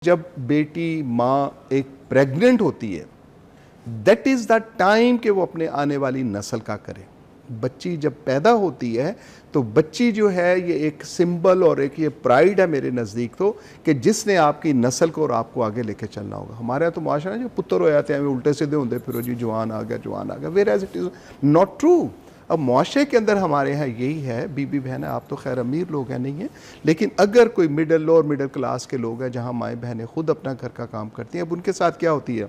जब बेटी माँ एक प्रेग्नेंट होती है, दैट इज़ द टाइम कि वो अपने आने वाली नस्ल का करे। बच्ची जब पैदा होती है तो बच्ची जो है ये एक सिंबल और एक ये प्राइड है मेरे नज़दीक तो, कि जिसने आपकी नस्ल को और आपको आगे लेके चलना होगा। हमारे यहाँ तो माशा है जो पुत्र हो जाते हैं वे उल्टे सीधे होते फिर जी जवान आ गया, whereas it is not true. अब मुआशरे के अंदर हमारे यहाँ यही है, बीबी बहन है, आप तो खैर अमीर लोग हैं नहीं है, लेकिन अगर कोई मिडिल और मिडिल क्लास के लोग हैं जहाँ माएँ बहनें खुद अपना घर का काम करती हैं, अब उनके साथ क्या होती है,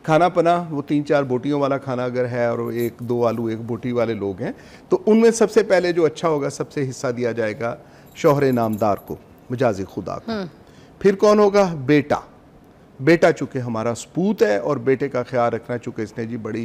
खाना पना वो 3-4 बोटियों वाला खाना अगर है और 1-2 आलू 1 बोटी वाले लोग हैं तो उनमें सबसे पहले जो अच्छा होगा सबसे हिस्सा दिया जाएगा शौहरे नामदार को, मिजाजी खुदा को। फिर कौन होगा, बेटा। बेटा चूँकि हमारा सपूत है और बेटे का ख्याल रखना चूँकि इसने जी बड़ी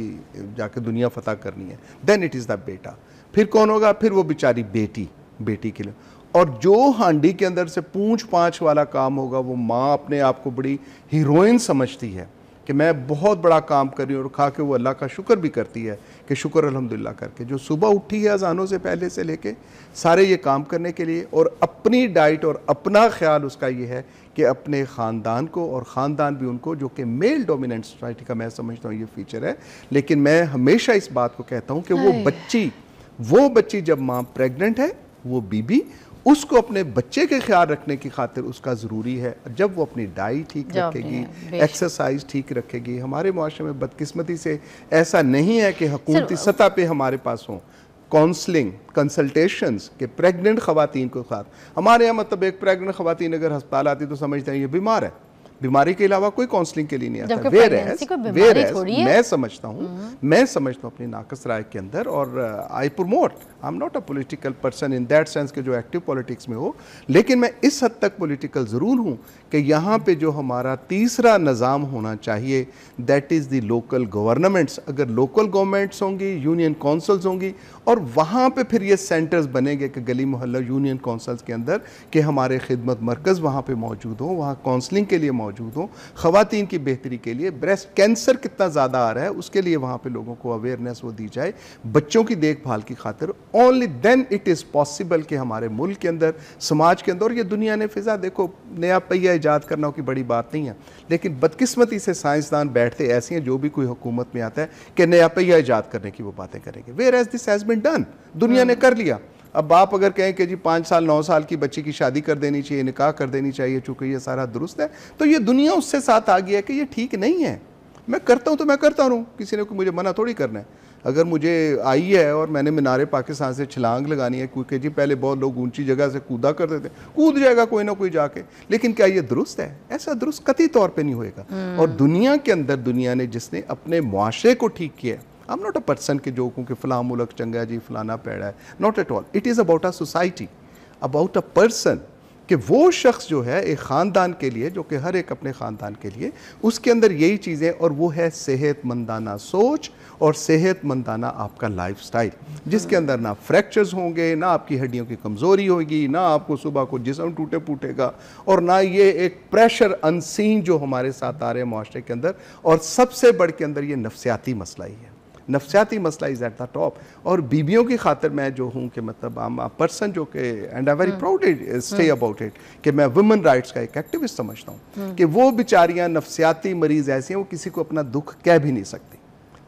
जाके दुनिया फतह करनी है, देन इट इज़ द बेटा। फिर कौन होगा, फिर वो बेचारी बेटी, बेटी के लिए। और जो हांडी के अंदर से पूंछ पाँच वाला काम होगा वो माँ अपने आप को बड़ी हीरोइन समझती है कि मैं बहुत बड़ा काम कर रही हूँ, और खा के वो अल्लाह का शुक्र भी करती है कि शुक्र अल्हम्दुलिल्लाह करके जो सुबह उठी है अजानों से पहले से लेके सारे ये काम करने के लिए, और अपनी डाइट और अपना ख्याल उसका ये है कि अपने ख़ानदान को, और ख़ानदान भी उनको, जो कि मेल डोमिनेंट सोसाइटी का मैं समझता हूँ ये फीचर है। लेकिन मैं हमेशा इस बात को कहता हूँ कि वो बच्ची जब माँ प्रेग्नेंट है, वो बीबी उसको अपने बच्चे के ख्याल रखने की खातिर उसका ज़रूरी है, जब वो अपनी डाइट ठीक रखेगी, एक्सरसाइज ठीक रखेगी। हमारे मुआशरे में बदकिस्मती से ऐसा नहीं है कि हुकूमती सतह पे हमारे पास हों काउंसलिंग कंसल्टेशंस के प्रेग्नेंट ख़वातीन के साथ। हमारे यहाँ मतलब एक प्रेग्नेंट ख़वातीन अगर अस्पताल आती तो समझते हैं ये बीमार है, बीमारी के अलावा कोई काउंसलिंग के लिए नहीं आता। मैं समझता हूँ अपनी नाकस राय के अंदर, और आई promote, I am not a political person in that sense के जो एक्टिव पॉलिटिक्स में हो, लेकिन मैं इस हद तक पॉलिटिकल ज़रूर हूँ कि यहाँ पे जो हमारा तीसरा निज़ाम होना चाहिए that is the local governments. अगर लोकल गवर्नमेंट्स होंगी, यूनियन काउंसिल्स होंगी, और वहाँ पे फिर ये सेंटर्स बनेंगे कि गली मोहल्ला यूनियन काउंसिल्स के अंदर कि हमारे खिदमत मरकज़ वहाँ पे मौजूद हों, वहाँ काउंसलिंग के लिए मौजूद हों, ख़वातीन की बेहतरी के लिए, ब्रेस्ट कैंसर कितना ज़्यादा आ रहा है उसके लिए वहाँ पे लोगों को अवेयरनेस वो दी जाए, बच्चों की देखभाल की खातिर। Only then it is possible कि हमारे मुल्क के अंदर, समाज के अंदर, और ये दुनिया ने फ़िज़ा देखो, नया पहिया ईजाद करना की बड़ी बात नहीं है, लेकिन बदकिस्मती से साइंसदान बैठते ऐसे हैं जो भी कोई हुकूमत में आता है कि नया पहिया ईजाद करने की वो बातें करेंगे। Whereas this has been done, दुनिया ने कर लिया। अब आप अगर कहें कि जी 5 साल 9 साल की बच्ची की शादी कर देनी चाहिए, निकाह कर देनी चाहिए, चूँकि ये सारा दुरुस्त है, तो ये दुनिया उससे साथ आ गया है कि ये ठीक नहीं है। मैं करता हूँ तो मैं करता रहूँ, किसी ने कोई मुझे मना थोड़ी करना है। अगर मुझे आई है और मैंने मीनारे पाकिस्तान से छलांग लगानी है, क्योंकि जी पहले बहुत लोग ऊंची जगह से कूदा करते थे, कूद जाएगा कोई ना कोई जाके, लेकिन क्या ये दुरुस्त है? ऐसा दुरुस्त कतई तौर पे नहीं होएगा। और दुनिया के अंदर दुनिया ने जिसने अपने मुआशरे को ठीक किया, I am not a person के जो कि फ़लाँ मुल्क चंगा है जी फ़लाना पैड़ा है, not at all. It is about a society, about a person, कि वो शख्स जो है एक ख़ानदान के लिए, जो कि हर एक अपने ख़ानदान के लिए, उसके अंदर यही चीज़ें, और वो है सेहतमंदाना सोच और सेहतमंदाना आपका लाइफस्टाइल, जिसके अंदर ना फ्रैक्चर्स होंगे, ना आपकी हड्डियों की कमज़ोरी होगी, ना आपको सुबह को जिस्म टूटे फूटेगा, और ना ये एक प्रेशर अनसीन जो हमारे साथ आ रहे हैं माशरे के अंदर। और सबसे बढ़ के अंदर ये नफ्सियाती मसला ही है, नफ्सियाती मसला इज़ एट द टॉप। और बीबियों की खातिर मैं जो हूँ कि मतलब आई एम अ पर्सन जो कि, and I very proudly stay about it, कि मैं वुमेन राइट्स का एक एक्टिविस्ट समझता हूँ कि वो बेचारियाँ नफ्सियाती मरीज़ ऐसी हैं, वो किसी को अपना दुख कह भी नहीं सकती,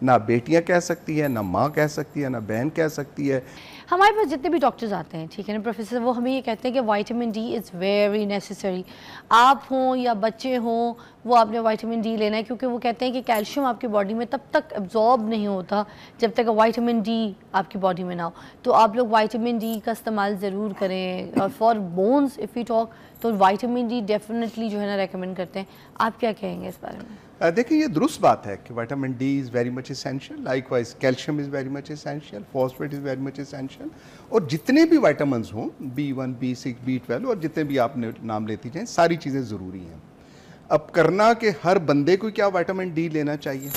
ना बेटियाँ कह सकती है, ना माँ कह सकती है, ना बहन कह सकती है। हमारे पास जितने भी डॉक्टर्स आते हैं, ठीक है ना प्रोफेसर, वो हमें ये कहते हैं कि vitamin D is very necessary. आप हों या बच्चे हों, वो आपने विटामिन डी लेना है, क्योंकि वो कहते हैं कि कैल्शियम आपकी बॉडी में तब तक एब्जॉर्ब नहीं होता जब तक विटामिन डी आपकी बॉडी में ना हो। तो आप लोग विटामिन डी का इस्तेमाल ज़रूर करें। और for bones if you talk, तो विटामिन डी डेफिनेटली जो है ना रेकमेंड करते हैं। आप क्या कहेंगे इस बारे में? देखिए ये दुरुस्त बात है कि vitamin D is very much essential, likewise calcium is very much essential, phosphate is very much essential, और जितने भी विटामिन्स हों, B1, B6, B12 और जितने भी आपने नाम लेती जाएँ, सारी चीज़ें ज़रूरी हैं। अब करना कि हर बंदे को क्या विटामिन डी लेना चाहिए,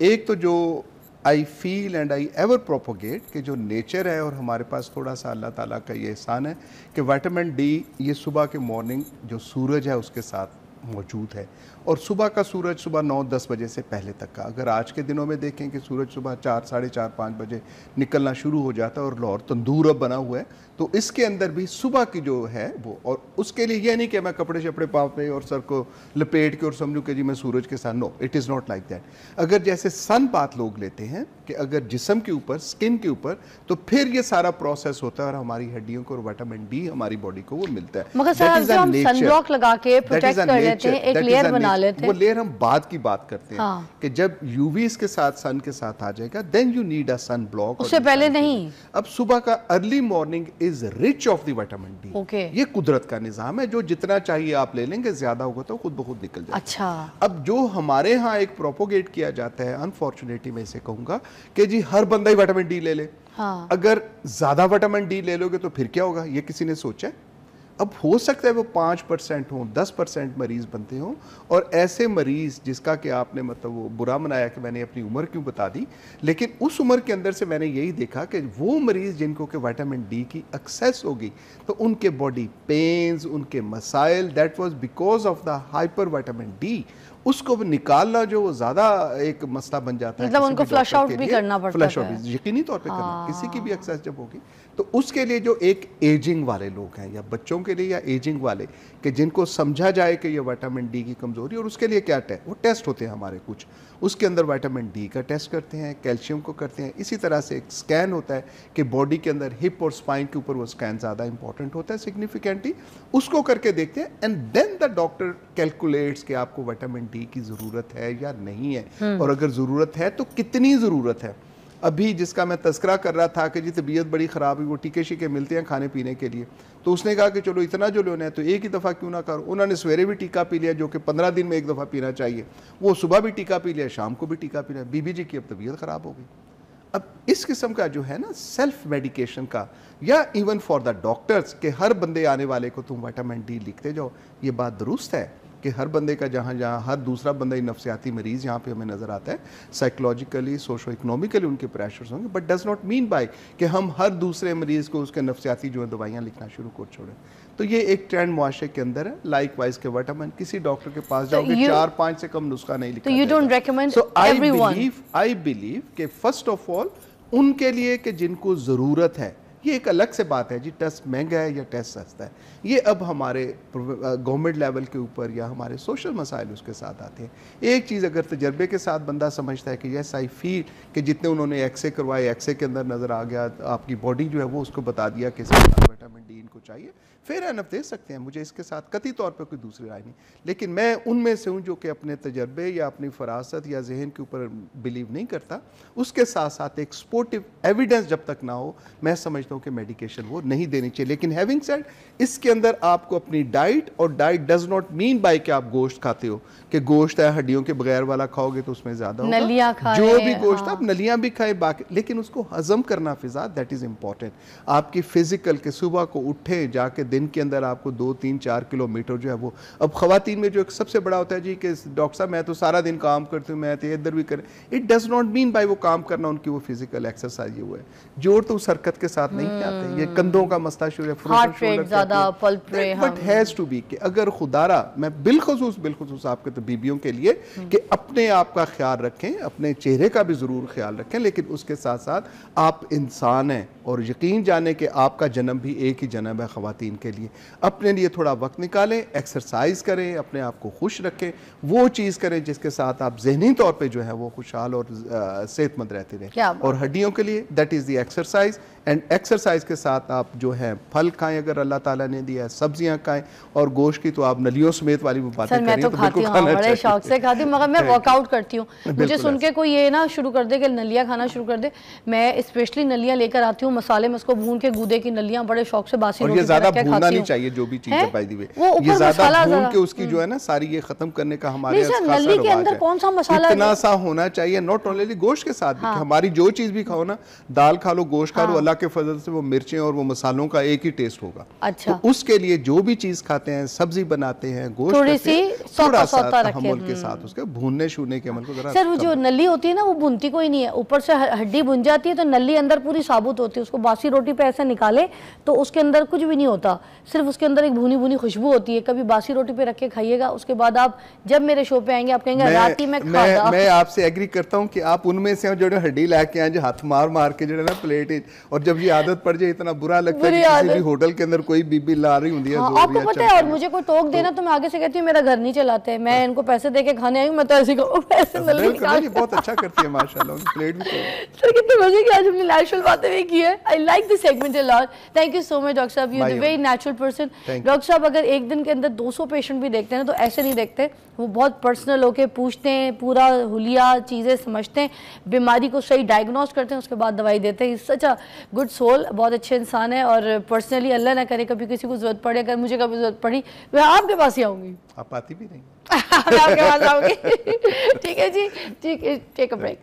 एक तो जो I feel and I ever propagate कि जो नेचर है, और हमारे पास थोड़ा सा अल्लाह ताला का ये एहसान है कि विटामिन डी ये सुबह के मॉर्निंग जो सूरज है उसके साथ मौजूद है, और सुबह का सूरज सुबह 9-10 बजे से पहले तक का। अगर आज के दिनों में देखें कि सूरज सुबह 4, साढ़े 4, 5 बजे निकलना शुरू हो जाता है, और लाहौर तंदूर अब बना हुआ है, तो इसके अंदर भी सुबह की जो है वो, और उसके लिए ये नहीं कि मैं कपड़े शपड़े पाँव पे और सर को लपेट के और समझूं कि जी मैं सूरज के साथ, no, it is not like that. अगर जैसे सन बाथ लोग लेते हैं कि अगर जिस्म के ऊपर, स्किन के ऊपर, तो फिर ये सारा प्रोसेस होता है और हमारी हड्डियों को और विटामिन डी हमारी बॉडी को वो मिलता है। मगर सर जो हम सनब्लॉक लगा के प्रोटेक्ट कर लेते हैं, एक लेयर बना लेते हैं, वो लेयर हम बाद की बात करते हैं कि जब यूवी इसके साथ, सन के साथ आ जाएगा, then you need a sun block, उससे पहले नहीं। अब सुबह का early morning is rich of the vitamin D. ये कुदरत का निजाम है, जो जितना चाहिए आप ले लेंगे, ज्यादा होगा तो खुद ब खुद निकल जाएगा। अच्छा, अब जो हमारे यहाँ एक प्रोपोगेट किया जाता है, अनफॉर्चुनेटली मैं इसे कहूंगा कि जी हर बंदा ही विटामिन डी ले ले। हाँ। अगर ज्यादा विटामिन डी ले लोगे तो फिर क्या होगा, ये किसी ने सोचा है? अब हो सकता है वो 5% हो, 10% मरीज बनते हों, और ऐसे मरीज जिसका कि आपने मतलब वो बुरा मनाया कि मैंने अपनी उम्र क्यों बता दी, लेकिन उस उम्र के अंदर से मैंने यही देखा कि वो मरीज जिनको कि विटामिन डी की एक्सेस होगी तो उनके बॉडी पेन्स, उनके मसाइल, that was because of the hyper vitamin D. उसको निकालना जो वो ज्यादा एक मसला बन जाता है, मतलब उनको फ्लश आउट भी करना पड़ता है, फ्लश आउट यकीनी तौर पे करना, किसी की भी एक्सेस जब होगी तो उसके लिए जो एक एजिंग वाले लोग हैं या बच्चों के लिए या एजिंग वाले कि जिनको समझा जाए कि ये विटामिन डी की कमजोरी, और उसके लिए क्या टेस्ट, वो टेस्ट होते हैं हमारे कुछ, उसके अंदर विटामिन डी का टेस्ट करते हैं, कैल्शियम को करते हैं, इसी तरह से एक स्कैन होता है कि बॉडी के अंदर हिप और स्पाइन के ऊपर वो स्कैन ज़्यादा इंपॉर्टेंट होता है सिग्निफिकेंटली, उसको करके देखते हैं and then the doctor calculates कि आपको विटामिन डी की ज़रूरत है या नहीं है, और अगर ज़रूरत है तो कितनी ज़रूरत है। अभी जिसका मैं तस्करा कर रहा था कि जी तबीयत बड़ी ख़राब हुई, वो टीके शीके मिलते हैं खाने पीने के लिए, तो उसने कहा कि चलो इतना जो लेना है तो एक ही दफ़ा क्यों ना करो। उन्होंने सवेरे भी टीका पी लिया जो कि 15 दिन में एक दफ़ा पीना चाहिए, वो सुबह भी टीका पी लिया, शाम को भी टीका पी लिया, बीबी जी की अब तबीयत ख़राब हो गई। अब इस किस्म का जो है ना सेल्फ मेडिकेशन का, या इवन फॉर द डॉक्टर्स के हर बंदे आने वाले को तुम विटामिन डी लिखते जाओ, ये बात दुरुस्त है कि हर बंदे का जहाँ जहाँ हर दूसरा बंदा ही नफ्सियाती मरीज़ यहाँ पे हमें नज़र आता है, साइकोलॉजिकली सोशो इकोनॉमिकली उनके प्रेशर्स होंगे, but does not mean by कि हम हर दूसरे मरीज़ को उसके नफ्सियाती जो है दवाइयाँ लिखना शुरू कर छोड़ें। तो ये एक ट्रेंड मुआशरे के अंदर है। लाइक वाइज के विटामिन किसी डॉक्टर के पास जाओगे 4-5 से कम नुस्खा नहीं लिखा। तो you don't recommend everyone. I believe कि फर्स्ट ऑफ ऑल उनके लिए कि जिनको ज़रूरत है, ये एक अलग से बात है जी टेस्ट महंगा है या टेस्ट सस्ता है, ये अब हमारे गवर्नमेंट लेवल के ऊपर या हमारे सोशल मसाइल उसके साथ आते हैं। एक चीज़ अगर तजर्बे के साथ बंदा समझता है कि यस आई फील कि जितने उन्होंने एक्सरे करवाए, एक्सरे के अंदर नज़र आ गया आपकी बॉडी जो है वो उसको बता दिया कि विटामिन डी इनको चाहिए, फिर एनफ दे सकते हैं, मुझे इसके साथ कतई तौर पर कोई दूसरी राय नहीं। लेकिन मैं उनमें से हूँ जो कि अपने तजर्बे या अपनी फरासत या जहन के ऊपर बिलीव नहीं करता, उसके साथ साथ एक सपोर्टिव एविडेंस जब तक ना हो मैं समझता हूँ कि मेडिकेशन वो नहीं देनी चाहिए। लेकिन हैविंग सेड, इसके अंदर आपको अपनी डाइट, और diet does not mean by कि आप गोश्त खाते हो कि गोश्त है हड्डियों के बगैर वाला खाओगे तो उसमें ज्यादा होगा, नलियां खाएं, जो भी गोश्त आप नलियां भी खाएं बाकी, लेकिन उसको हजम करना फिजा दैट इज इंपॉर्टेंट। आपकी फिजिकल के सुबह को उठे जाके दिन के अंदर आपको 2-3-4 किलोमीटर जो है वो, अब खवातीन में जो एक सबसे बड़ा होता है जी कि डॉक्टर साहब मैं तो सारा दिन काम करती हूँ, मैं तो इधर भी करें, it does not mean by वो काम करना उनकी वो फिजिकल एक्सरसाइज ये हुआ है, जोड़ तो उस हरकत के साथ नहीं आते, ये कंधों का मसला शुरू है, बट हैज टू बी कि अगर खुदारा मैं बिलखुसूस आपके तो बीबियों के लिए कि अपने आप का ख्याल रखें, अपने चेहरे का भी जरूर ख्याल रखें, लेकिन उसके साथ साथ आप इंसान हैं और यकीन जाने कि आपका जन्म भी एक ही जन्म है खवातीन के लिए। अपने लिए थोड़ा वक्त निकालें, एक्सरसाइज करें, अपने आप को खुश रखें, वो चीज़ करें जिसके साथ आप जहनी तौर पे जो है वो खुशहाल और सेहतमंद रहते रहें। और हड्डियों के लिए that is the exercise, and exercise के साथ आप जो है फल खाएं अगर अल्लाह ताला ने दिया है, सब्जियां खाएं, और गोश्त की तो आप नलियों समेत वाली बातें करें मैं तो खाती हूँ, बड़े शौक से खाती हूँ, मगर मैं वर्कआउट करती हूँ। मुझे सुन के कोई ये ना शुरू कर दे कि नलियाँ खाना शुरू कर दे, मैं स्पेशली नलियाँ लेकर आती हूँ, मसाले में उसको भून के गूदे की नलियाँ बड़े शौक से बासी रोटी पे रख के खाती हूँ। भूनना नहीं चाहिए जो भी चीज़ है, बाय द वे ये ज़्यादा भून के उसकी जो है ना सारी ये खत्म करने का हमारे नली के अंदर कौन सा मसाला इतना सा होना चाहिए, नॉट ओनली गोश्त के साथ भी, हमारी जो चीज़ भी खाओ ना, दाल खा लो, गोश्त खा लो, अल्लाह के फजल से वो मिर्चें और वो मसालों का एक ही टेस्ट होगा। अच्छा। तो उसके लिए जो भी चीज खाते हैं, सब्जी बनाते हैं, गोश्त थोड़ी सी थोड़ा सा तहम्मुल के साथ उसके भूनने शूने के अमल को जरा। सर वो जो नली होती है ना वो भूनती कोई नहीं है, ऊपर से हड्डी भुन जाती है तो नली अंदर पूरी साबुत होती है, उसको बासी रोटी पे ऐसे निकाले तो उसके अंदर कुछ भी नहीं होता, सिर्फ उसके अंदर एक भुनी भुनी खुशबू होती है। कभी बासी रोटी पे रख के खाइएगा, उसके बाद आप जब मेरे शो पे आएंगे आप कहेंगे रात ही में मैं आपसे एग्री करता हूँ कि आप उनमें से जो हड्डी लेके आए जो हाथ मार मार के जो है ना प्लेट, और और जब ये आदत पड़ जाए इतना बुरा लगता है कि किसी भी होटल के अंदर कोई बीबी ला रही होती है। हाँ, आपको पता है, और मुझे कोई टोक देना तो मैं आगे से कहती हूँ मेरा घर नहीं चलाते, मैं इनको पैसे देके खाने आई हूँ, मैं तो ऐसे पैसे बहुत अच्छा करती है माशाल्लाह, प्लेट भी सर कितने मजे की आज हमने नेचुरल बातें भी की है। I like this segment a lot. Thank you so much doctor साहब, you are the very natural person. Doctor साहब अगर एक दिन के अंदर 200 पेशेंट भी देखते हैं तो ऐसे नहीं देखते, वो बहुत पर्सनल होके पूछते हैं, पूरा हुलिया चीज़ें समझते हैं, बीमारी को सही डायग्नोस करते हैं, उसके बाद दवाई देते हैं। सच अ गुड सोल, बहुत अच्छे इंसान है। और पर्सनली अल्लाह ना करे कभी किसी को जरूरत पड़े, अगर मुझे कभी जरूरत पड़ी मैं आपके पास ही आऊँगी। आप आती भी नहीं। मैं आपके पास आऊँगी। ठीक है जी, ठीक है, टेक अ ब्रेक।